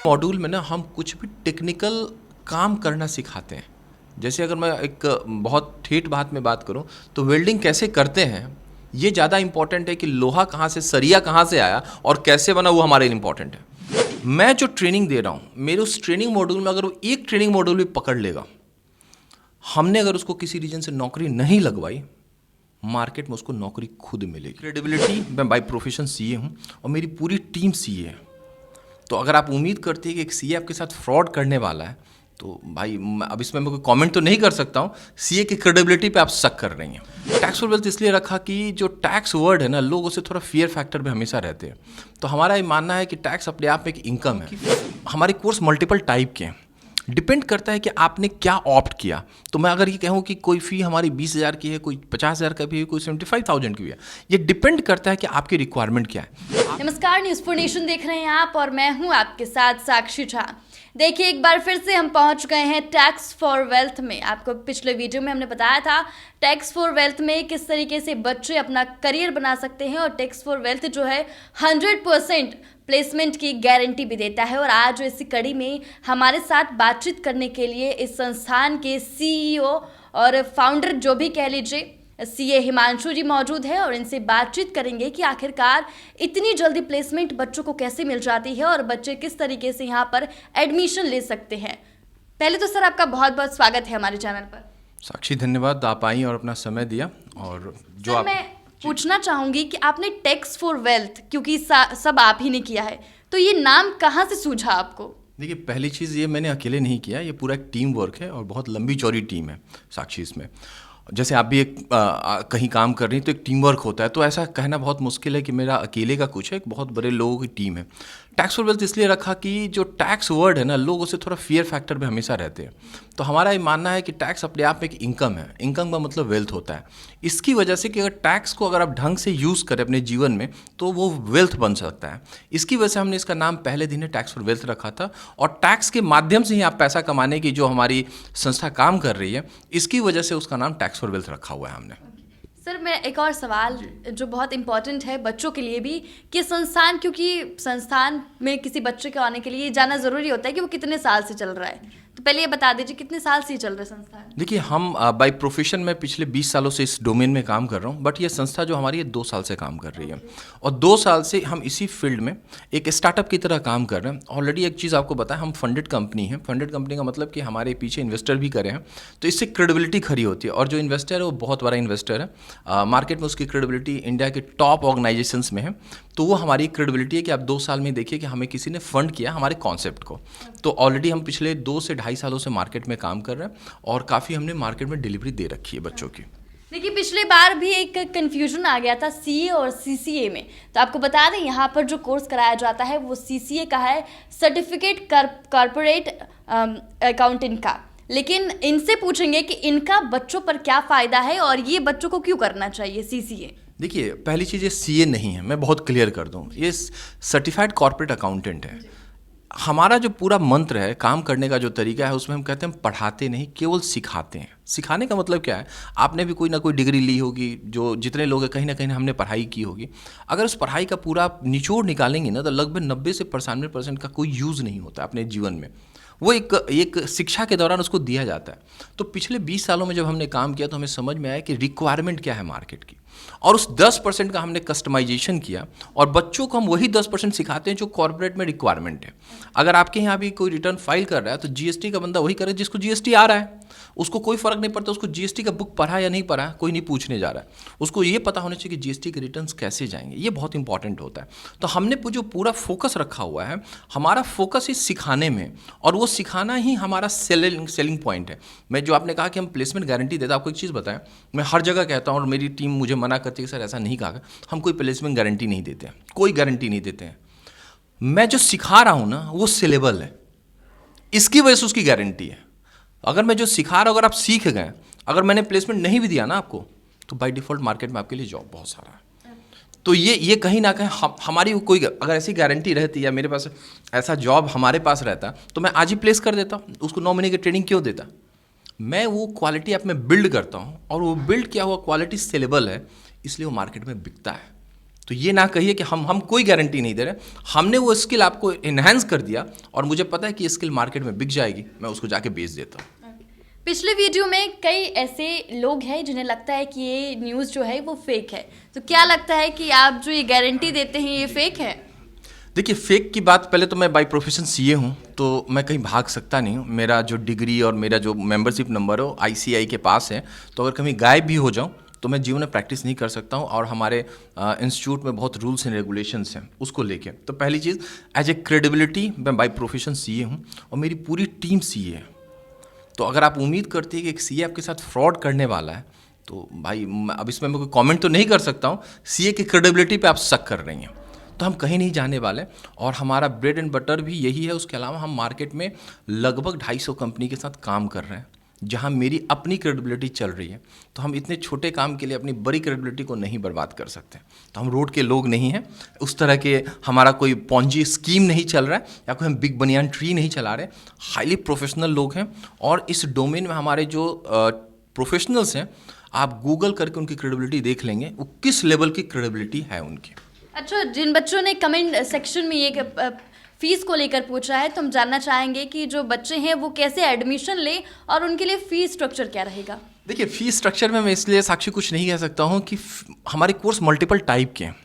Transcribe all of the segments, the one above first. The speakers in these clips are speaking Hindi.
मॉड्यूल में ना हम कुछ भी टेक्निकल काम करना सिखाते हैं। जैसे अगर मैं एक बहुत ठेठ बात में बात करूं तो वेल्डिंग कैसे करते हैं ये ज़्यादा इंपॉर्टेंट है कि लोहा कहाँ से, सरिया कहाँ से आया और कैसे बना, वो हमारे लिए इंपॉर्टेंट है। मैं जो ट्रेनिंग दे रहा हूँ, मेरे उस ट्रेनिंग मॉड्यूल में अगर वो एक ट्रेनिंग मॉड्यूल भी पकड़ लेगा, हमने अगर उसको किसी रीजन से नौकरी नहीं लगवाई, मार्केट में उसको नौकरी खुद मिलेगी। क्रेडिबिलिटी, मैं बाय प्रोफेशन सीए हूँ और मेरी पूरी टीम सीए है। तो अगर आप उम्मीद करते हैं कि एक सीए आपके साथ फ्रॉड करने वाला है, तो भाई अब इसमें मैं कोई कमेंट तो नहीं कर सकता हूँ। सीए की क्रेडिबिलिटी पे आप शक कर रही हैं। टैक्स फॉर वेल्थ इसलिए रखा कि जो टैक्स वर्ड है ना, लोग उससे थोड़ा फियर फैक्टर में हमेशा रहते हैं। तो हमारा ये मानना है कि टैक्स अपने आप में एक इनकम है। हमारे कोर्स मल्टीपल टाइप के हैं, डिपेंड करता है कि आपने क्या ऑप्ट किया। तो मैं अगर ये कहूँ कि कोई फ़ी हमारी 20,000 की है, कोई 50,000 का भी है, कोई 75,000 की भी है, ये डिपेंड करता है कि आपकी रिक्वायरमेंट क्या है। नमस्कार, न्यूज़ फॉर नेशन देख रहे हैं आप और मैं हूं आपके साथ साक्षी झा। देखिए, एक बार फिर से हम पहुंच गए हैं टैक्स फॉर वेल्थ में। आपको पिछले वीडियो में हमने बताया था टैक्स फॉर वेल्थ में किस तरीके से बच्चे अपना करियर बना सकते हैं, और टैक्स फॉर वेल्थ जो है 100% प्लेसमेंट की गारंटी भी देता है। और आज इसी कड़ी में हमारे साथ बातचीत करने के लिए इस संस्थान के सीईओ और फाउंडर जो भी कह लीजिए, सीए हिमांशु जी मौजूद है, और इनसे बातचीत करेंगे कि आखिरकार इतनी जल्दी प्लेसमेंट बच्चों को कैसे मिल जाती है और बच्चे किस तरीके से यहाँ पर एडमिशन ले सकते हैं। पहले तो सर, आपका बहुत बहुत स्वागत है हमारे चैनल पर। साक्षी, धन्यवाद, आप आई और अपना समय दिया। और जो आप, मैं पूछना चाहूंगी कि आपने टैक्स फॉर वेल्थ, क्योंकि सब आप ही ने किया है, तो ये नाम कहाँ से सूझा आपको? देखिए, पहली चीज़, ये मैंने अकेले नहीं किया, ये पूरा एक टीम वर्क है और बहुत लंबी चौड़ी टीम है साक्षी। इसमें जैसे आप भी एक कहीं काम कर रही हैं तो एक टीम वर्क होता है, तो ऐसा कहना बहुत मुश्किल है कि मेरा अकेले का कुछ है, एक बहुत बड़े लोगों की टीम है। टैक्स फॉर वेल्थ इसलिए रखा कि जो टैक्स वर्ड है ना, लोग उससे थोड़ा फियर फैक्टर में हमेशा रहते हैं। तो हमारा ये मानना है कि टैक्स अपने आप में एक इनकम है, इनकम का मतलब वेल्थ होता है। इसकी वजह से कि अगर टैक्स को अगर आप ढंग से यूज़ करें अपने जीवन में, तो वो वेल्थ बन सकता है। इसकी वजह से हमने इसका नाम पहले दिन टैक्स फॉर वेल्थ रखा था। और टैक्स के माध्यम से ही आप पैसा कमाने की जो हमारी संस्था काम कर रही है, इसकी वजह से उसका नाम टैक्स फॉर वेल्थ रखा हुआ है हमने। सर, मैं एक और सवाल जो बहुत इंपॉर्टेंट है बच्चों के लिए भी, कि संस्थान, क्योंकि संस्थान में किसी बच्चे के आने के लिए जानना ज़रूरी होता है कि वो कितने साल से चल रहा है। तो पहले ये बता दीजिए, कितने साल से ये चल रहा है संस्थान? देखिए, हम बाय प्रोफेशन में पिछले 20 सालों से इस डोमेन में काम कर रहा हूँ, बट ये संस्था जो हमारी है 2 साल से काम कर रही है। और 2 साल से हम इसी फील्ड में एक स्टार्टअप की तरह काम कर रहे हैं। ऑलरेडी एक चीज़ आपको बताएं, हम फंडेड कंपनी है। फंडेड कंपनी का मतलब कि हमारे पीछे इन्वेस्टर भी करे हैं, तो इससे क्रेडिबिलिटी खड़ी होती है। और जो इन्वेस्टर है वो बहुत बड़ा इन्वेस्टर है, मार्केट में उसकी क्रेडिबिलिटी इंडिया के टॉप ऑर्गेनाइजेशंस में है। तो वो हमारी क्रेडिबिलिटी है कि आप 2 साल में देखिए कि हमें किसी ने फंड किया हमारे कॉन्सेप्ट को। तो ऑलरेडी हम पिछले 2 से ढाई सालों से मार्केट में काम कर रहे हैं और काफ़ी हमने मार्केट में डिलीवरी दे रखी है बच्चों की। देखिए, पिछली बार भी एक कन्फ्यूजन आ गया था सीए और सीसीए में। तो आपको बता दें, यहाँ पर जो कोर्स कराया जाता है वो सीसीए का है, सर्टिफिकेट कॉर्पोरेट अकाउंटेंट का। लेकिन इनसे पूछेंगे कि इनका बच्चों पर क्या फ़ायदा है और ये बच्चों को क्यों करना चाहिए सीसीए। देखिए, पहली चीज़, ये सीए नहीं है, मैं बहुत क्लियर कर दूं, ये सर्टिफाइड कॉर्पोरेट अकाउंटेंट है। हमारा जो पूरा मंत्र है, काम करने का जो तरीका है, उसमें हम कहते हैं पढ़ाते नहीं, केवल सिखाते हैं। सिखाने का मतलब क्या है, आपने भी कोई ना कोई डिग्री ली होगी, जो जितने लोग हैं कहीं ना कहीं हमने पढ़ाई की होगी। अगर उस पढ़ाई का पूरा निचोड़ निकालेंगे ना, तो लगभग 90 से 95% का कोई यूज़ नहीं होता अपने जीवन में। वो एक शिक्षा के दौरान उसको दिया जाता है। तो पिछले 20 सालों में जब हमने काम किया तो हमें समझ में आया कि रिक्वायरमेंट क्या है मार्केट की, और उस 10% का हमने कस्टमाइजेशन किया और बच्चों को हम वही 10% सिखाते हैं जो कॉर्पोरेट में रिक्वायरमेंट है। अगर आपके यहाँ भी कोई रिटर्न फाइल कर रहा है तो जीएसटी का बंदा वही करे जिसको जीएसटी आ रहा है। उसको कोई फर्क नहीं पड़ता उसको जीएसटी का बुक पढ़ा या नहीं पढ़ा, कोई नहीं पूछने जा रहा है। उसको ये पता होना चाहिए कि जीएसटी के रिटर्न्स कैसे जाएंगे, ये बहुत इंपॉर्टेंट होता है। तो हमने जो पूरा फोकस रखा हुआ है, हमारा फोकस इस सिखाने में, और वो सिखाना ही हमारा सेलिंग पॉइंट है। मैं जो आपने कहा कि हम प्लेसमेंट गारंटी देते हैं, आपको एक चीज़ बताएं, मैं हर जगह कहता हूँ और मेरी टीम मुझे मना करती है, सर ऐसा नहीं कहा, हम कोई प्लेसमेंट गारंटी नहीं देते हैं, कोई गारंटी नहीं देते हैं। मैं जो सिखा रहा हूँ ना, वो सिलेबल है, इसकी वजह से उसकी गारंटी है। अगर मैं जो सिखा रहा हूँ, अगर आप सीख गए, अगर मैंने प्लेसमेंट नहीं भी दिया ना आपको, तो बाय डिफ़ॉल्ट मार्केट में आपके लिए जॉब बहुत सारा है। तो ये कहीं ना कहीं हमारी कोई अगर ऐसी गारंटी रहती या मेरे पास ऐसा जॉब हमारे पास रहता, तो मैं आज ही प्लेस कर देता। उसको 9 महीने की ट्रेनिंग क्यों देता? मैं वो क्वालिटी आप में बिल्ड करता हूँ, और वो बिल्ड किया हुआ क्वालिटी सेलेबल है, इसलिए वो मार्केट में बिकता है। तो ये ना कहिए कि हम कोई गारंटी नहीं दे रहे, हमने वो स्किल आपको इन्हेंस कर दिया और मुझे पता है कि ये स्किल मार्केट में बिक जाएगी, मैं उसको जाके बेच देता हूँ। पिछले वीडियो में कई ऐसे लोग हैं जिन्हें लगता है कि ये न्यूज़ जो है वो फेक है, तो क्या लगता है कि आप जो ये गारंटी देते हैं ये फेक है? देखिए, फेक की बात, पहले तो मैं बाय प्रोफेशन सीए हूँ, तो मैं कहीं भाग सकता नहीं हूँ। मेरा जो डिग्री और मेरा जो मेंबरशिप नंबर है वो आईसीआई के पास है, तो अगर कहीं गायब भी हो जाऊँ तो मैं जीवन में प्रैक्टिस नहीं कर सकता हूँ। और हमारे इंस्टीट्यूट में बहुत रूल्स एंड रेगुलेशंस हैं उसको लेके। तो पहली चीज़, एज ए क्रेडिबिलिटी मैं बाय प्रोफेशन सीए हूँ और मेरी पूरी टीम सीए है। तो अगर आप उम्मीद करती है कि एक सीए आपके साथ फ्रॉड करने वाला है, तो भाई अब इसमें मैं कोई कमेंट तो नहीं कर सकता हूँ। सीए की क्रेडिबिलिटी पे आप शक कर रही हैं, तो हम कहीं नहीं जाने वाले और हमारा ब्रेड एंड बटर भी यही है। उसके अलावा हम मार्केट में लगभग 250 कंपनी के साथ काम कर रहे हैं जहां मेरी अपनी क्रेडिबिलिटी चल रही है। तो हम इतने छोटे काम के लिए अपनी बड़ी क्रेडिबिलिटी को नहीं बर्बाद कर सकते। तो हम रोड के लोग नहीं हैं, उस तरह के हमारा कोई पॉन्जी स्कीम नहीं चल रहा है या कोई हम बिग बनियान ट्री नहीं चला रहे। हाईली प्रोफेशनल लोग हैं और इस डोमेन में हमारे जो प्रोफेशनल्स हैं, आप गूगल करके उनकी क्रेडिबिलिटी देख लेंगे वो किस लेवल की क्रेडिबिलिटी है उनकी। अच्छा, जिन बच्चों ने कमेंट सेक्शन में ये फीस को लेकर पूछा है, तो हम जानना चाहेंगे कि जो बच्चे हैं वो कैसे एडमिशन ले और उनके लिए फीस स्ट्रक्चर क्या रहेगा? देखिए, फीस स्ट्रक्चर में मैं इसलिए साक्षी कुछ नहीं कह सकता हूँ कि हमारे कोर्स मल्टीपल टाइप के हैं।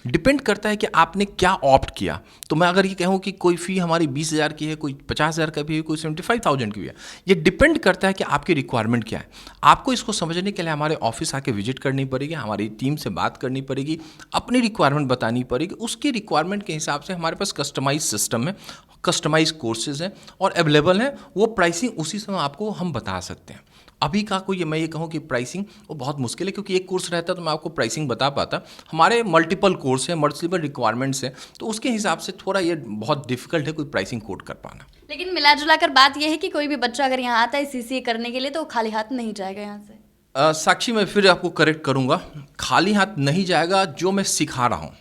डिपेंड करता है कि आपने क्या ऑप्ट किया। तो मैं अगर ये कहूँ कि कोई फ़ी हमारी 20,000 की है, कोई 50,000 का भी है, कोई 75,000 की भी है, ये डिपेंड करता है कि आपकी रिक्वायरमेंट क्या है। आपको इसको समझने के लिए हमारे ऑफिस आके विजिट करनी पड़ेगी, हमारी टीम से बात करनी पड़ेगी, अपनी रिक्वायरमेंट बतानी पड़ेगी। उसकी रिक्वायरमेंट के हिसाब से हमारे पास कस्टमाइज सिस्टम है, कस्टमाइज कोर्सेज हैं और अवेलेबल हैं। वो प्राइसिंग उसी समय आपको हम बता सकते हैं। अभी का कोई मैं ये कहूँ कि प्राइसिंग वो बहुत मुश्किल है, क्योंकि एक कोर्स रहता तो मैं आपको प्राइसिंग बता पाता। हमारे मल्टीपल कोर्स हैं, मल्टीपल रिक्वायरमेंट्स हैं, तो उसके हिसाब से थोड़ा ये बहुत डिफिकल्ट है कोई प्राइसिंग कोड कर पाना। लेकिन मिला जुला कर बात यह है कि कोई भी बच्चा अगर यहाँ आता है सीसीए करने के लिए तो खाली हाथ नहीं जाएगा यहाँ से। साक्षी, मैं फिर आपको करेक्ट करूँगा, खाली हाथ नहीं जाएगा। जो मैं सिखा रहा हूँ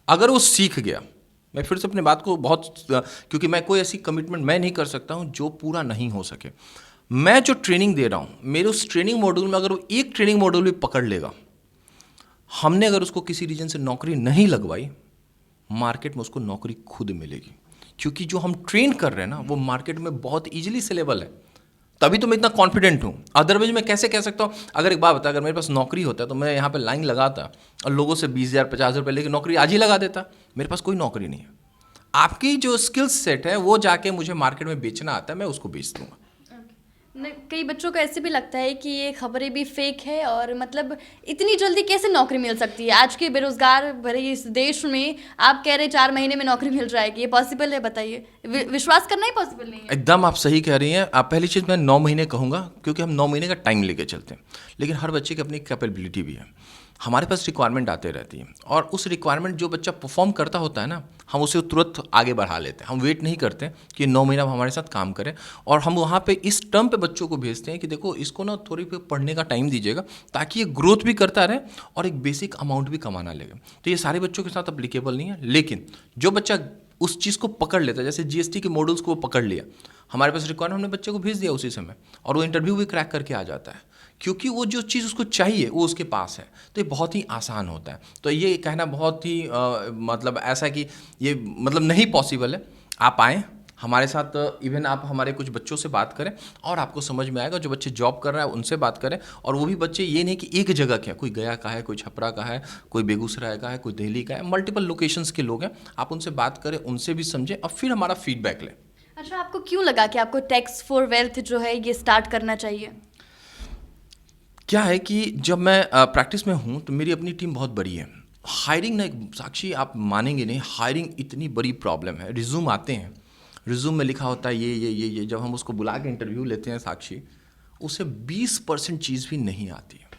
अगर वो सीख गया, मैं फिर से अपनी बात को क्योंकि मैं कोई ऐसी कमिटमेंट मैं नहीं कर सकता हूँ जो पूरा नहीं हो सके। मैं जो ट्रेनिंग दे रहा हूँ, मेरे उस ट्रेनिंग मॉड्यूल में अगर वो एक ट्रेनिंग मॉड्यूल भी पकड़ लेगा, हमने अगर उसको किसी रीजन से नौकरी नहीं लगवाई, मार्केट में उसको नौकरी खुद मिलेगी। क्योंकि जो हम ट्रेन कर रहे हैं ना वो मार्केट में बहुत ईजिली सेलेबल है, तभी तो मैं इतना कॉन्फिडेंट हूँ। अदरवाइज मैं कैसे कह सकता हूँ? अगर एक बात बता, अगर मेरे पास नौकरी होता तो मैं यहाँ पे लाइन लगाता और लोगों से 20,000 50,000 रुपये लेके नौकरी आज ही लगा देता। मेरे पास कोई नौकरी नहीं है। आपकी जो स्किल सेट है वो जाके मुझे मार्केट में बेचना आता है, मैं उसको बेच दूंगा। कई बच्चों को ऐसे भी लगता है कि ये खबरें भी फेक है और मतलब इतनी जल्दी कैसे नौकरी मिल सकती है? आज के बेरोजगार भरे इस देश में आप कह रहे 4 महीने में नौकरी मिल जाएगी, ये पॉसिबल है? बताइए, विश्वास करना ही पॉसिबल नहीं है। एकदम आप सही कह रही हैं। आप पहली चीज़ मैं 9 महीने कहूँगा, क्योंकि हम 9 महीने का टाइम लेके चलते हैं, लेकिन हर बच्चे की अपनी कैपेबिलिटी भी है। हमारे पास रिक्वायरमेंट आते रहती है और उस रिक्वायरमेंट जो बच्चा परफॉर्म करता होता है ना, हम उसे तुरंत आगे बढ़ा लेते हैं। हम वेट नहीं करते कि 9 महीना हमारे साथ काम करें, और हम वहाँ पे इस टर्म पे बच्चों को भेजते हैं कि देखो इसको ना थोड़ी पे पढ़ने का टाइम दीजिएगा ताकि ये ग्रोथ भी करता रहे और एक बेसिक अमाउंट भी कमाना लेगा। तो ये सारे बच्चों के साथ अप्लीकेबल नहीं है, लेकिन जो बच्चा उस चीज़ को पकड़ लेता है, जैसे जीएसटी के मॉडल्स को वो पकड़ लिया, हमारे पास रिक्वायरमेंट, हमने बच्चे को भेज दिया उसी समय और वो इंटरव्यू भी क्रैक करके आ जाता है, क्योंकि वो जो चीज़ उसको चाहिए वो उसके पास है। तो ये बहुत ही आसान होता है। तो ये कहना बहुत ही मतलब ऐसा कि ये मतलब नहीं पॉसिबल है। आप आएँ हमारे साथ, इवन आप हमारे कुछ बच्चों से बात करें और आपको समझ में आएगा। जो बच्चे जॉब कर रहे हैं उनसे बात करें, और वो भी बच्चे ये नहीं कि एक जगह के हैं, कोई गया का है, कोई छपरा का है, कोई बेगूसराय का है, कोई दिल्ली का है, मल्टीपल लोकेशंस के लोग हैं। आप उनसे बात करें, उनसे भी समझें और फिर हमारा फीडबैक लें। अच्छा, आपको क्यों लगा कि आपको टैक्स फॉर वेल्थ जो है ये स्टार्ट करना चाहिए? क्या है कि जब मैं प्रैक्टिस में हूँ तो मेरी अपनी टीम बहुत बड़ी है। हायरिंग ना, साक्षी आप मानेंगे नहीं, हायरिंग इतनी बड़ी प्रॉब्लम है। रिज्यूम आते हैं, रिज्यूम में लिखा होता है ये, जब हम उसको बुला के इंटरव्यू लेते हैं साक्षी, उसे 20% चीज़ भी नहीं आती है।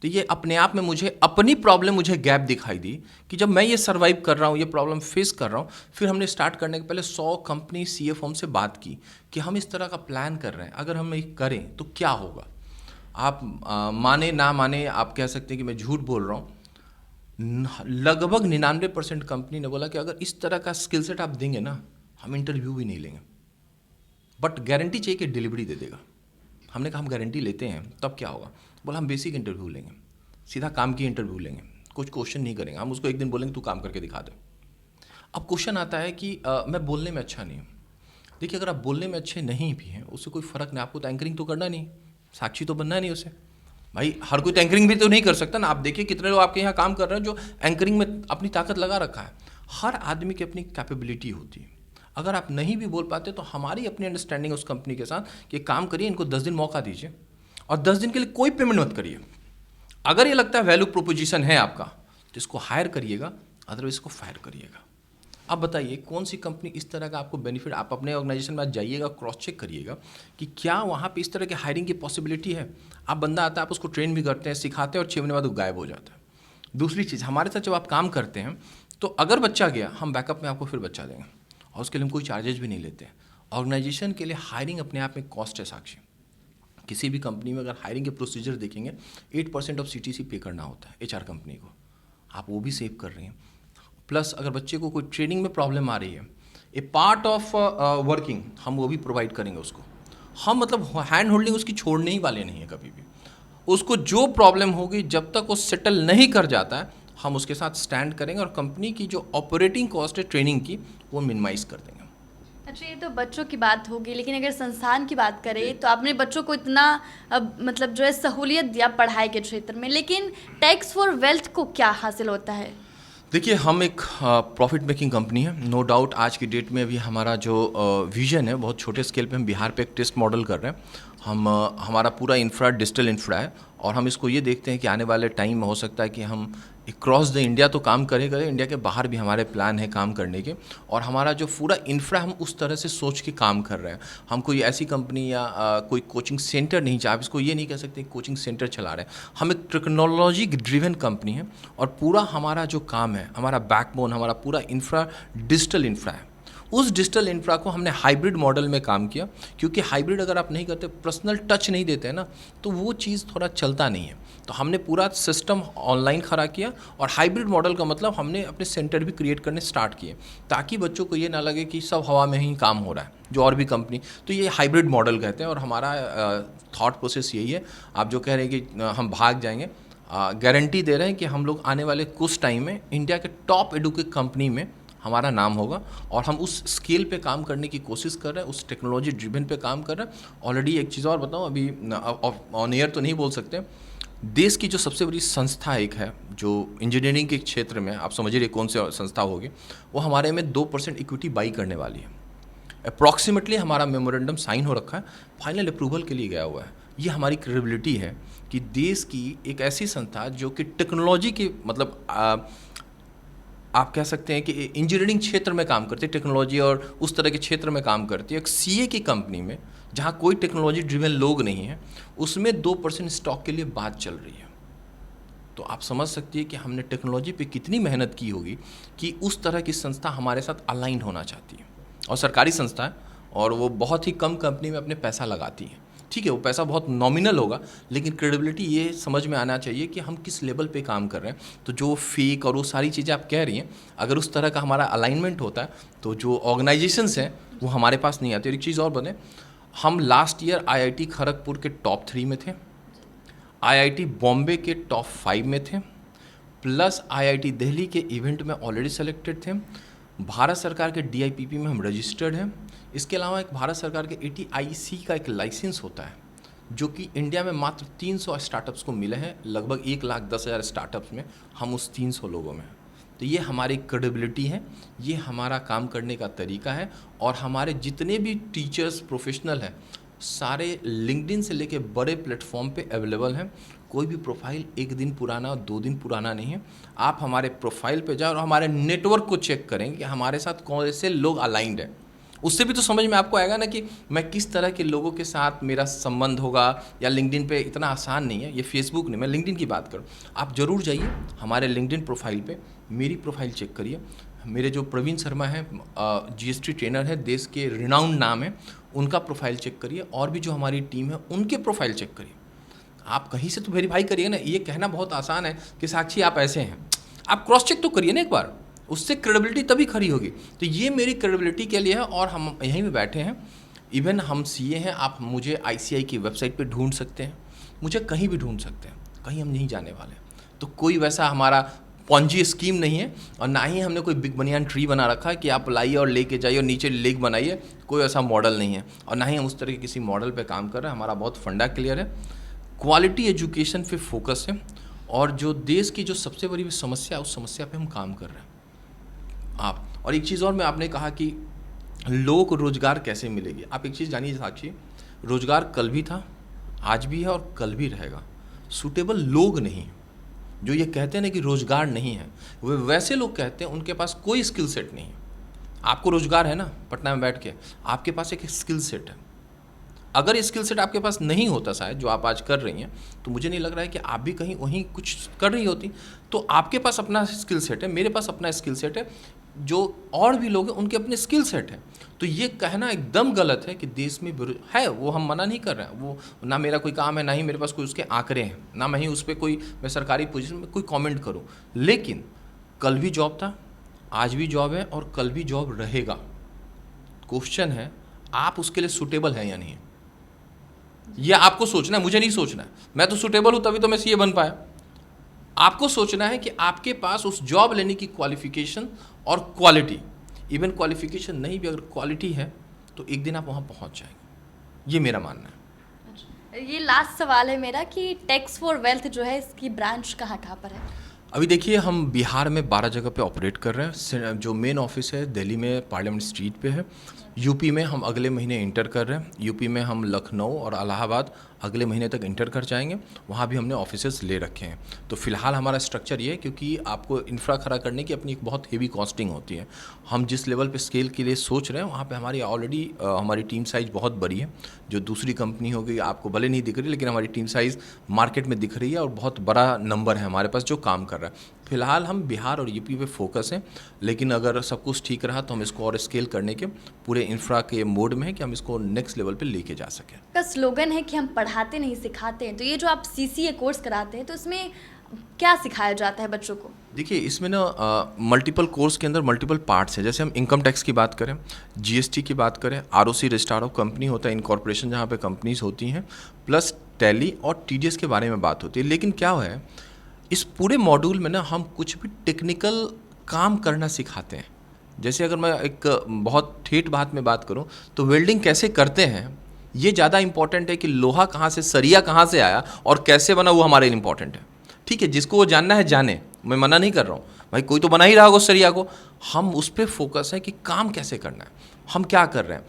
तो ये अपने आप में मुझे अपनी प्रॉब्लम, मुझे गैप दिखाई दी कि जब मैं ये सर्वाइव कर रहा हूँ, ये प्रॉब्लम फेस कर रहा हूँ, फिर हमने स्टार्ट करने के पहले 100 कंपनी सीए फर्म से बात की कि हम इस तरह का प्लान कर रहे हैं, अगर हम ये करें तो क्या होगा। आप माने ना माने, आप कह सकते हैं कि मैं झूठ बोल रहा हूँ, लगभग 99% कंपनी ने बोला कि अगर इस तरह का स्किल सेट आप देंगे ना, हम इंटरव्यू भी नहीं लेंगे, बट गारंटी चाहिए कि डिलीवरी दे देगा। हमने कहा हम गारंटी लेते हैं, तब क्या होगा? बोला हम बेसिक इंटरव्यू लेंगे, सीधा काम की इंटरव्यू लेंगे, कुछ क्वेश्चन नहीं करेंगे, हम उसको एक दिन बोलेंगे तू काम करके दिखा दे। अब क्वेश्चन आता है कि मैं बोलने में अच्छा नहीं हूँ। देखिए, अगर आप बोलने में अच्छे नहीं भी हैं उससे कोई फ़र्क नहीं, आपको तो एंकरिंग तो करना नहीं, साक्षी तो बनना नहीं उसे। भाई हर कोई तो एंकरिंग भी तो नहीं कर सकता ना। आप देखिए कितने लोग आपके यहाँ काम कर रहे हैं जो एंकरिंग में अपनी ताकत लगा रखा है। हर आदमी की अपनी कैपेबिलिटी होती है। अगर आप नहीं भी बोल पाते तो हमारी अपनी अंडरस्टैंडिंग उस कंपनी के साथ कि काम करिए, इनको 10 दिन मौका दीजिए और 10 दिन के लिए कोई पेमेंट मत करिए। अगर ये लगता है वैल्यू प्रोपोजिशन है आपका तो इसको हायर करिएगा, अदरवाइज इसको फायर करिएगा। अब बताइए कौन सी कंपनी इस तरह का आपको बेनिफिट, आप अपने ऑर्गेनाइजेशन में जाइएगा, क्रॉस चेक करिएगा कि क्या वहाँ पे इस तरह के हायरिंग की पॉसिबिलिटी है। आप बंदा आता है, आप उसको ट्रेन भी करते हैं, सिखाते हैं और 6 महीने बाद वो गायब हो जाता है। दूसरी चीज़, हमारे साथ जब आप काम करते हैं तो अगर बच्चा गया, हम बैकअप में आपको फिर बच्चा देंगे और उसके लिए हम कोई चार्जेज भी नहीं लेते। ऑर्गेनाइजेशन के लिए हायरिंग अपने आप में कॉस्ट है साक्षी। किसी भी कंपनी में अगर हायरिंग के प्रोसीजर देखेंगे 8% ऑफ CTC पे करना होता है HR कंपनी को, आप वो भी सेव कर रही हैं। प्लस अगर बच्चे को कोई ट्रेनिंग में प्रॉब्लम आ रही है, ए पार्ट ऑफ वर्किंग हम वो भी प्रोवाइड करेंगे उसको। हम मतलब हैंड होल्डिंग उसकी छोड़ने ही वाले नहीं है कभी भी। उसको जो प्रॉब्लम होगी जब तक वो सेटल नहीं कर जाता है हम उसके साथ स्टैंड करेंगे और कंपनी की जो ऑपरेटिंग कॉस्ट है ट्रेनिंग की वो मिनिमाइज कर देंगे। अच्छा, ये तो बच्चों की बात होगी, लेकिन अगर संस्थान की बात करें तो आपने बच्चों को इतना मतलब जो है सहूलियत दिया पढ़ाई के क्षेत्र में, लेकिन टैक्स फॉर वेल्थ को क्या हासिल होता है? देखिए, हम एक प्रॉफिट मेकिंग कंपनी है, नो डाउट। आज की डेट में अभी हमारा जो विजन है बहुत छोटे स्केल पे हम बिहार पे एक टेस्ट मॉडल कर रहे हैं। हम हमारा पूरा इंफ्रा डिजिटल इंफ्रा है और हम इसको ये देखते हैं कि आने वाले टाइम में हो सकता है कि हम क्रॉस द इंडिया तो काम करें, इंडिया के बाहर भी हमारे प्लान है काम करने के। और हमारा जो पूरा इंफ्रा हम उस तरह से सोच के काम कर रहे हैं। हम कोई ऐसी कंपनी या कोई कोचिंग सेंटर नहीं, आप इसको ये नहीं कह सकते कोचिंग सेंटर चला रहे हैं। हम एक टेक्नोलॉजी ड्रिवन कंपनी है और पूरा हमारा जो काम है, हमारा बैकबोन, हमारा पूरा इंफ्रा डिजिटल इंफ्रा है। उस डिजिटल इंफ्रा को हमने हाइब्रिड मॉडल में काम किया, क्योंकि हाइब्रिड अगर आप नहीं करते, पर्सनल टच नहीं देते हैं ना, तो वो चीज़ थोड़ा चलता नहीं है। तो हमने पूरा सिस्टम ऑनलाइन खड़ा किया और हाइब्रिड मॉडल का मतलब हमने अपने सेंटर भी क्रिएट करने स्टार्ट किए, ताकि बच्चों को ये ना लगे कि सब हवा में ही काम हो रहा है जो और भी कंपनी। तो ये हाइब्रिड मॉडल कहते हैं और हमारा थॉट प्रोसेस यही है। आप जो कह रहे हैं कि हम भाग जाएंगे, गारंटी दे रहे हैं कि हम लोग आने वाले कुछ टाइम में इंडिया के टॉप एडुकेट कंपनी में हमारा नाम होगा और हम उस स्केल पे काम करने की कोशिश कर रहे हैं, उस टेक्नोलॉजी ड्रिवन पे काम कर रहे हैं। ऑलरेडी एक चीज़ और बताऊं, अभी ऑन एयर तो नहीं बोल सकते, देश की जो सबसे बड़ी संस्था एक है जो इंजीनियरिंग के क्षेत्र में, आप समझिए कौन सी संस्था होगी, वो हमारे में 2% इक्विटी बाई करने वाली है। अप्रॉक्सीमेटली हमारा मेमोरेंडम साइन हो रखा है, फाइनल अप्रूवल के लिए गया हुआ है। ये हमारी क्रेडिबिलिटी है कि देश की एक ऐसी संस्था जो कि टेक्नोलॉजी के मतलब आप कह सकते हैं कि इंजीनियरिंग क्षेत्र में काम करती है, टेक्नोलॉजी और उस तरह के क्षेत्र में काम करती है, एक CA की कंपनी में जहाँ कोई टेक्नोलॉजी ड्रिवन लोग नहीं हैं, उसमें 2% स्टॉक के लिए बात चल रही है। तो आप समझ सकती है कि हमने टेक्नोलॉजी पे कितनी मेहनत की होगी कि उस तरह की संस्था हमारे साथ अलाइन होना चाहती है। और सरकारी संस्था है और वो बहुत ही कम कंपनी में अपने पैसा लगाती है। ठीक है, वो पैसा बहुत नॉमिनल होगा, लेकिन क्रेडिबिलिटी ये समझ में आना चाहिए कि हम किस लेवल पे काम कर रहे हैं। तो जो फेक और वो सारी चीज़ें आप कह रही हैं, अगर उस तरह का हमारा अलाइनमेंट होता है तो जो ऑर्गेनाइजेशंस हैं वो हमारे पास नहीं आती। और एक चीज़ और बने, हम लास्ट ईयर IIT खड़गपुर के टॉप 3 में थे, IIT बॉम्बे के टॉप 5 में थे, प्लस IIT दिल्ली के इवेंट में ऑलरेडी सेलेक्टेड थे। भारत सरकार के DIPP में हम रजिस्टर्ड हैं। इसके अलावा एक भारत सरकार के ATIC का एक लाइसेंस होता है जो कि इंडिया में मात्र 300 स्टार्टअप्स को मिले हैं, लगभग 1,10,000 स्टार्टअप्स में हम उस 300 लोगों में। तो ये हमारी क्रेडिबिलिटी है, ये हमारा काम करने का तरीका है। और हमारे जितने भी टीचर्स प्रोफेशनल हैं सारे लिंक्डइन से लेके बड़े प्लेटफॉर्म पे अवेलेबल हैं। कोई भी प्रोफाइल 1 दिन पुराना 2 दिन पुराना नहीं है। आप हमारे प्रोफाइल पे जाओ और हमारे नेटवर्क को चेक करें कि हमारे साथ कौन से लोग अलाइंड हैं। उससे भी तो समझ में आपको आएगा ना कि मैं किस तरह के लोगों के साथ मेरा संबंध होगा। या लिंक्डइन पे इतना आसान नहीं है, ये फेसबुक नहीं, मैं लिंक्डइन की बात करूँ। आप ज़रूर जाइए हमारे लिंक्डइन प्रोफाइल पे, मेरी प्रोफाइल चेक करिए। मेरे जो प्रवीण शर्मा हैं GST ट्रेनर है, देश के रिनाउंड नाम है, उनका प्रोफाइल चेक करिए। और भी जो हमारी टीम है उनके प्रोफाइल चेक करिए। आप कहीं से तो वेरीफाई करिए ना। ये कहना बहुत आसान है कि साक्षी आप ऐसे हैं, आप क्रॉस चेक तो करिए ना एक बार, उससे क्रेडिबिलिटी तभी खड़ी होगी। तो ये मेरी क्रेडिबिलिटी के लिए है और हम यहीं पे बैठे हैं। इवन हम CA हैं, आप मुझे ICI की वेबसाइट पे ढूंढ सकते हैं, मुझे कहीं भी ढूंढ सकते हैं, कहीं हम नहीं जाने वाले। तो कोई वैसा हमारा पॉन्जी स्कीम नहीं है, और ना ही हमने कोई बिग बनियान ट्री बना रखा है कि आप लाइए और लेके जाइए और नीचे लेक बनाइए, कोई ऐसा मॉडल नहीं है, और ना ही हम उस तरह के किसी मॉडल पे काम कर रहे हैं। हमारा बहुत फंडा क्लियर है, क्वालिटी एजुकेशन पे फोकस है, और जो देश की जो सबसे बड़ी समस्या है उस समस्या पे हम काम कर रहे हैं आप। और एक चीज़ और, मैं आपने कहा कि लोगों को रोज़गार कैसे मिलेगी। आप एक चीज़ जानिए साक्षी, रोज़गार कल भी था, आज भी है और कल भी रहेगा। सूटेबल लोग नहीं, जो ये कहते हैं ना कि रोज़गार नहीं है, वे वैसे लोग कहते हैं उनके पास कोई स्किल सेट नहीं है। आपको रोज़गार है ना पटना में बैठ के, आपके पास एक स्किल सेट है। अगर ये स्किल सेट आपके पास नहीं होता शायद जो आप आज कर रही हैं, तो मुझे नहीं लग रहा है कि आप भी कहीं वहीं कुछ कर रही होती। तो आपके पास अपना स्किल सेट है, मेरे पास अपना स्किल सेट है, जो और भी लोग हैं उनके अपने स्किल सेट है। तो ये कहना एकदम गलत है कि देश में है, वो हम मना नहीं कर रहे हैं। वो ना मेरा कोई काम है, ना ही मेरे पास कोई उसके आंकड़े हैं, ना मैं ही उस पर कोई मैं सरकारी पोजीशन में कोई कमेंट करूं। लेकिन कल भी जॉब था, आज भी जॉब है और कल भी जॉब रहेगा। क्वेश्चन है आप उसके लिए सूटेबल हैं या नहीं है, ये आपको सोचना है, मुझे नहीं सोचना है। मैं तो सूटेबल हूं तभी तो मैं सीए बन पाया। आपको सोचना है कि आपके पास उस जॉब लेने की क्वालिफिकेशन और क्वालिटी, इवन क्वालिफिकेशन नहीं भी अगर क्वालिटी है तो एक दिन आप वहाँ पहुँच जाएंगे, ये मेरा मानना है। ये लास्ट सवाल है मेरा कि टैक्स फॉर वेल्थ जो है इसकी ब्रांच कहाँ कहाँ पर है? अभी देखिए हम बिहार में 12 जगह पे ऑपरेट कर रहे हैं। जो मेन ऑफिस है दिल्ली में पार्लियामेंट स्ट्रीट पे है। यूपी में हम अगले महीने इंटर कर रहे हैं। यूपी में हम लखनऊ और इलाहाबाद अगले महीने तक इंटर कर जाएंगे, वहाँ भी हमने ऑफिसेस ले रखे हैं। तो फिलहाल हमारा स्ट्रक्चर ये है, क्योंकि आपको इंफ्रा खड़ा करने की अपनी एक बहुत हेवी कॉस्टिंग होती है। हम जिस लेवल पे स्केल के लिए सोच रहे हैं वहाँ पे हमारी ऑलरेडी हमारी टीम साइज़ बहुत बड़ी है। जो दूसरी कंपनी होगी आपको भले नहीं दिख रही, लेकिन हमारी टीम साइज़ मार्केट में दिख रही है और बहुत बड़ा नंबर है हमारे पास जो काम कर रहा है। फिलहाल हम बिहार और यूपी पे फोकस हैं, लेकिन अगर सब कुछ ठीक रहा तो हम इसको और स्केल करने के पूरे इंफ्रा के मोड में है कि हम इसको नेक्स्ट लेवल पे लेके जा सकें। का स्लोगन है कि हम पढ़ाते नहीं सिखाते हैं, तो ये जो आप सीसीए कोर्स कराते हैं तो इसमें क्या सिखाया जाता है बच्चों को? देखिए इसमें ना मल्टीपल कोर्स के अंदर मल्टीपल पार्ट्स हैं। जैसे हम इनकम टैक्स की बात करें, जीएसटी की बात करें, आरओसी रजिस्ट्रार ऑफ कंपनी होता है, इनकॉर्पोरेशन जहाँ पे कंपनीज होती हैं, प्लस टैली और टीडीएस के बारे में बात होती है। लेकिन क्या है इस पूरे मॉड्यूल में ना हम कुछ भी टेक्निकल काम करना सिखाते हैं। जैसे अगर मैं एक बहुत ठेठ बात में बात करूं तो वेल्डिंग कैसे करते हैं ये ज़्यादा इंपॉर्टेंट है कि लोहा कहाँ से, सरिया कहाँ से आया और कैसे बना, वो हमारे लिए इंपॉर्टेंट है। ठीक है, जिसको वो जानना है जाने, मैं मना नहीं कर रहा हूँ भाई, कोई तो बना ही रहा होगा उस सरिया को। हम उस पर फोकस है कि काम कैसे करना है, हम क्या कर रहे हैं।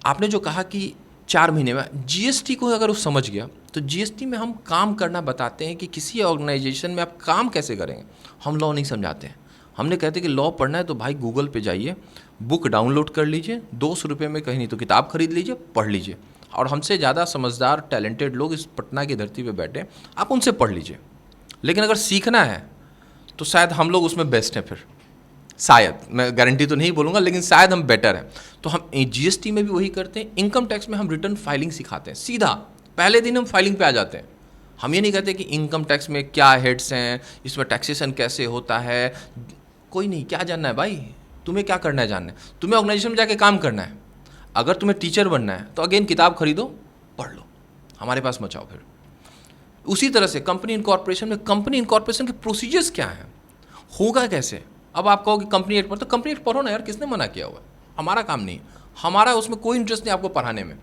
आपने जो कहा कि 4 महीने में जीएसटी को अगर वो समझ गया तो जीएसटी में हम काम करना बताते हैं कि किसी ऑर्गेनाइजेशन में आप काम कैसे करेंगे। हम लॉ नहीं समझाते हैं, हमने कहते हैं कि लॉ पढ़ना है तो भाई गूगल पे जाइए, बुक डाउनलोड कर लीजिए, 200 रुपये में कहीं नहीं तो किताब खरीद लीजिए, पढ़ लीजिए। और हमसे ज़्यादा समझदार टैलेंटेड लोग इस पटना की धरती पे बैठे हैं, आप उनसे पढ़ लीजिए। लेकिन अगर सीखना है तो शायद हम लोग उसमें बेस्ट हैं, फिर शायद, मैं गारंटी तो नहीं बोलूँगा, लेकिन शायद हम बेटर हैं। तो हम जीएसटी में भी वही करते हैं। इनकम टैक्स में हम रिटर्न फाइलिंग सिखाते हैं, सीधा पहले दिन हम फाइलिंग पे आ जाते हैं। हम ये नहीं कहते कि इनकम टैक्स में क्या हेड्स हैं, इसमें टैक्सेशन कैसे होता है, कोई नहीं। क्या जानना है भाई, तुम्हें क्या करना है जानना है, तुम्हें ऑर्गेनाइजेशन में जाके काम करना है। अगर तुम्हें टीचर बनना है तो अगेन किताब खरीदो, पढ़ लो, हमारे पास मचाओ। फिर उसी तरह से कंपनी इनकॉर्पोरेशन में, कंपनी इनकॉर्पोरेशन के प्रोसीजर्स क्या हैं, होगा कैसे। अब आप कहो कि कंपनी एक्ट पर, तो कंपनी एक्ट पढ़ो ना यार, किसने मना किया हुआ है, हमारा काम नहीं, हमारा उसमें कोई इंटरेस्ट नहीं आपको पढ़ाने में।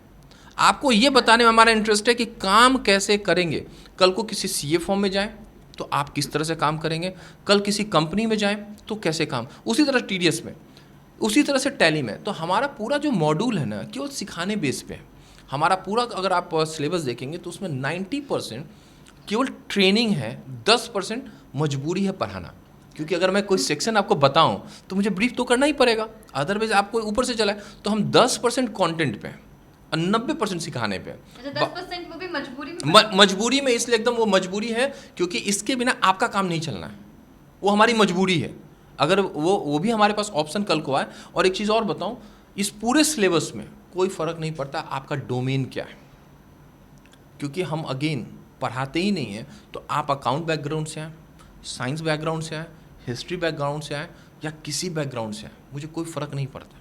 आपको ये बताने में हमारा इंटरेस्ट है कि काम कैसे करेंगे। कल को किसी सीए फॉर्म में जाएं तो आप किस तरह से काम करेंगे, कल किसी कंपनी में जाएं तो कैसे काम, उसी तरह टीडीएस में, उसी तरह से टैली में। तो हमारा पूरा जो मॉड्यूल है ना केवल सिखाने बेस पे है। हमारा पूरा अगर आप सिलेबस देखेंगे तो उसमें 90% केवल ट्रेनिंग है, 10% मजबूरी है पढ़ाना। क्योंकि अगर मैं कोई सेक्शन आपको बताऊं तो मुझे ब्रीफ तो करना ही पड़ेगा, अदरवाइज आपको ऊपर से चला है। तो हम 10% कंटेंट पे और 90% सिखाने पे। 10% वो भी मजबूरी में इसलिए एकदम वो मजबूरी है क्योंकि इसके बिना आपका काम नहीं चलना है, वो हमारी मजबूरी है। अगर वो भी हमारे पास ऑप्शन कल को आए। और एक चीज़ और बताऊं, इस पूरे सिलेबस में कोई फ़र्क नहीं पड़ता आपका डोमेन क्या है, क्योंकि हम अगेन पढ़ाते ही नहीं हैं। तो आप अकाउंट बैकग्राउंड से आए, साइंस बैकग्राउंड से आए, हिस्ट्री बैकग्राउंड से आए या किसी बैकग्राउंड से आए, मुझे कोई फ़र्क नहीं पड़ता।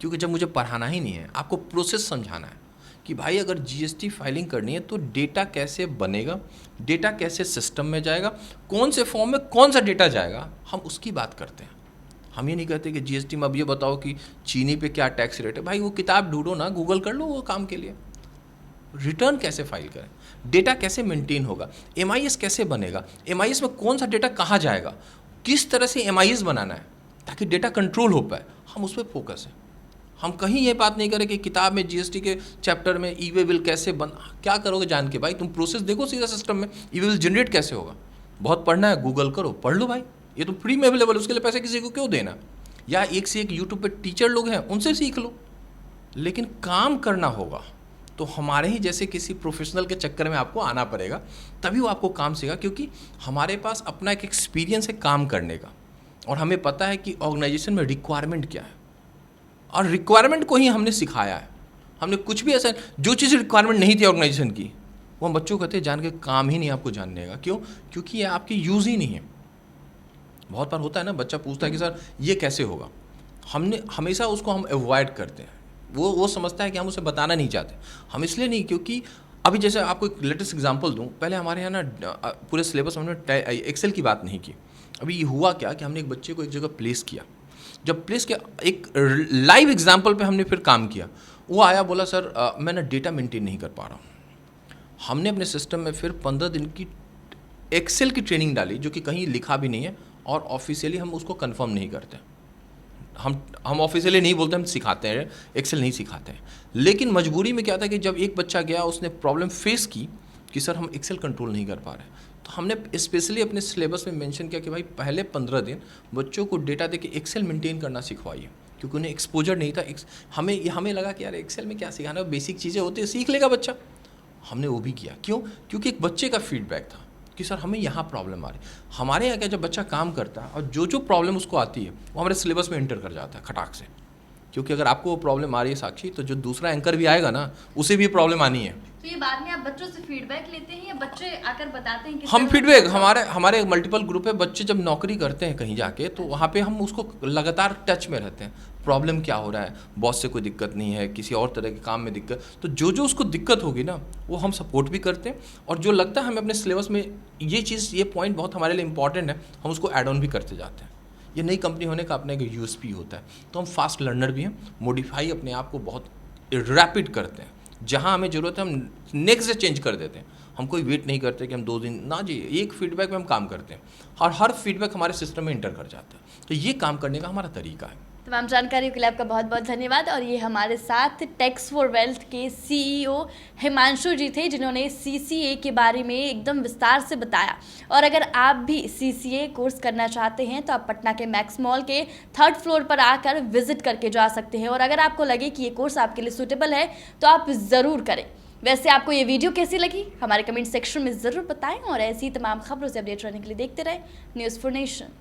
क्योंकि जब मुझे पढ़ाना ही नहीं है, आपको प्रोसेस समझाना है कि भाई अगर जीएसटी फाइलिंग करनी है तो डेटा कैसे बनेगा, डेटा कैसे सिस्टम में जाएगा, कौन से फॉर्म में कौन सा डेटा जाएगा, हम उसकी बात करते हैं। हम ये नहीं कहते कि जीएसटी में अब ये बताओ कि चीनी पे क्या टैक्स रेट है। भाई वो किताब ढूंढो ना, गूगल कर लो वो काम के लिए। रिटर्न कैसे फाइल करें, डेटा कैसे मेंटेन होगा, एमआईएस कैसे बनेगा, एमआईएस में कौन सा डेटा कहाँ जाएगा, किस तरह से एमआईएस बनाना है ताकि डेटा कंट्रोल हो पाए, हम उस पर फोकस है। हम कहीं ये बात नहीं करें कि किताब में जीएसटी के चैप्टर में ई वे बिल कैसे बन, क्या करोगे जान के भाई, तुम प्रोसेस देखो सीधा सिस्टम में ई वे बिल जनरेट कैसे होगा। बहुत पढ़ना है, गूगल करो, पढ़ लो भाई, ये तो फ्री में अवेलेबल है, उसके लिए पैसे किसी को क्यों देना। या एक से एक यूट्यूब पे टीचर लोग हैं, उनसे सीख लो। लेकिन काम करना होगा तो हमारे ही जैसे किसी प्रोफेशनल के चक्कर में आपको आना पड़ेगा, तभी वो आपको काम सीखा, क्योंकि हमारे पास अपना एक एक्सपीरियंस है काम करने का, और हमें पता है कि ऑर्गेनाइजेशन में रिक्वायरमेंट क्या है, और रिक्वायरमेंट को ही हमने सिखाया है। हमने कुछ भी ऐसा, जो चीज़ रिक्वायरमेंट नहीं थी ऑर्गेनाइजेशन की, वो हम बच्चों को कहते जान के काम ही नहीं आपको जानने का। क्यों? क्योंकि ये आपकी यूज़ ही नहीं है। बहुत बार होता है ना, बच्चा पूछता है कि सर ये कैसे होगा, हमने हमेशा उसको हम अवॉइड करते हैं। वो समझता है कि हम उसे बताना नहीं चाहते। हम इसलिए नहीं, क्योंकि अभी जैसे आपको एक लेटेस्ट एग्जांपल दूं, पहले हमारे यहाँ ना पूरे सिलेबस में हमने एक्सेल की बात नहीं की। अभी ये हुआ क्या कि हमने एक बच्चे को एक जगह प्लेस किया, जब प्लेस किया एक लाइव एग्जाम्पल पे हमने फिर काम किया। वो आया, बोला सर मैं ना डेटा मेंटेन नहीं कर पा रहा हूँ। हमने अपने सिस्टम में फिर 15 दिन की एक्सेल की ट्रेनिंग डाली, जो कि कहीं लिखा भी नहीं है, और ऑफिशियली हम उसको कंफर्म नहीं करते। हम ऑफिशियली नहीं बोलते, हम सिखाते हैं, एक्सेल नहीं सिखाते हैं। लेकिन मजबूरी में क्या था कि जब एक बच्चा गया, उसने प्रॉब्लम फेस की कि सर हम एक्सेल कंट्रोल नहीं कर पा रहे, तो हमने स्पेशली अपने सिलेबस में मेंशन किया कि भाई पहले 15 दिन बच्चों को डेटा देके एक्सेल मेंटेन करना सिखवाइए, क्योंकि उन्हें एक्सपोजर नहीं था। हमें लगा कि यार एक्सेल में क्या सिखाना, बेसिक चीज़ें होती है, सीख लेगा बच्चा। हमने वो भी किया। क्यों? क्योंकि एक बच्चे का फीडबैक था कि सर हमें यहाँ प्रॉब्लम आ रही है। हमारे यहाँ क्या, जब बच्चा काम करता है और जो प्रॉब्लम उसको आती है वो हमारे सिलेबस में एंटर कर जाता है खटाक से। क्योंकि अगर आपको वो प्रॉब्लम आ रही है साक्षी, तो जो दूसरा एंकर भी आएगा ना, उसे भी प्रॉब्लम आनी है। तो ये बाद में आप बच्चों से फीडबैक लेते हैं या बच्चे आकर बताते हैं कि हम फीडबैक, हमारे मल्टीपल ग्रुप है, बच्चे जब नौकरी करते हैं कहीं जाके, तो वहाँ पे हम उसको लगातार टच में रहते हैं। प्रॉब्लम क्या हो रहा है, बॉस से कोई दिक्कत नहीं है, किसी और तरह के काम में दिक्कत, तो जो उसको दिक्कत होगी ना, वो हम सपोर्ट भी करते हैं। और जो लगता है हमें अपने सिलेबस में ये चीज़, ये पॉइंट बहुत हमारे लिए इंपॉर्टेंट है, हम उसको ऐड ऑन भी करते जाते हैं। ये नई कंपनी होने का अपना एक यूएसपी होता है। तो हम फास्ट लर्नर भी हैं, मॉडिफाई अपने आप को बहुत रैपिड करते हैं। जहाँ हमें ज़रूरत है हम नेक्स्ट डे चेंज कर देते हैं। हम कोई वेट नहीं करते कि हम 2 दिन ना जी, एक फीडबैक में हम काम करते हैं, और हर फीडबैक हमारे सिस्टम में इंटर कर जाता है। तो ये काम करने का हमारा तरीका है। तमाम जानकारियों के लिए आपका बहुत बहुत धन्यवाद। और ये हमारे साथ टैक्स फॉर वेल्थ के सीईओ हिमांशु जी थे, जिन्होंने सीसीए के बारे में एकदम विस्तार से बताया। और अगर आप भी सीसीए कोर्स करना चाहते हैं तो आप पटना के मैक्स मॉल के 3rd फ्लोर पर आकर विजिट करके जा सकते हैं। और अगर आपको लगे कि ये कोर्स आपके लिए सूटेबल है तो आप ज़रूर करें। वैसे आपको ये वीडियो कैसी लगी हमारे कमेंट सेक्शन में ज़रूर बताएं, और ऐसी तमाम खबरों से अपडेट रहने के लिए देखते रहें न्यूज़ फॉर नेशन।